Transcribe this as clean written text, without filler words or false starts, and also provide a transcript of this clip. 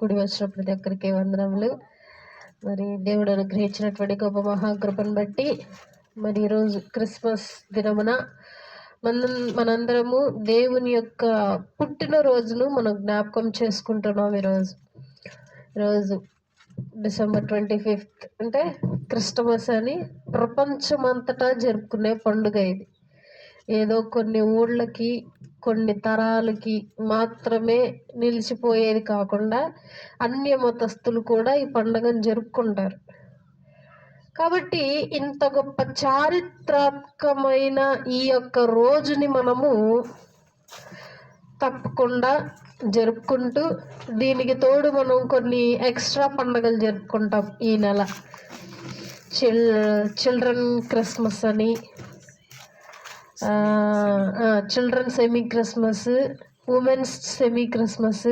కూడి వచ్చిన ప్రతి ఒక్కరికి వందనములు. మరి దేవుడు అనుగ్రహించినటువంటి గొప్ప మహాకృపను బట్టి మరి ఈరోజు క్రిస్మస్ దినమున మనందరము దేవుని యొక్క పుట్టినరోజును మనం జ్ఞాపకం చేసుకుంటున్నాం. ఈరోజు December 25th అంటే క్రిస్టమస్ అని ప్రపంచమంతటా జరుపుకునే పండుగ. ఇది ఏదో కొన్ని ఊళ్ళకి కొన్ని తరాలకి మాత్రమే నిలిచిపోయేది కాకుండా అన్య మతస్థులు కూడా ఈ పండుగను జరుపుకుంటారు. కాబట్టి ఇంత గొప్ప చారిత్రాత్మకమైన ఈ యొక్క రోజుని మనము తప్పకుండా జరుపుకుంటూ, దీనికి తోడు మనం కొన్ని ఎక్స్ట్రా పండుగలు జరుపుకుంటాం ఈ నెల. చిల్డ్రన్ క్రిస్మస్ అని, children semi Christmas, women's semi Christmas,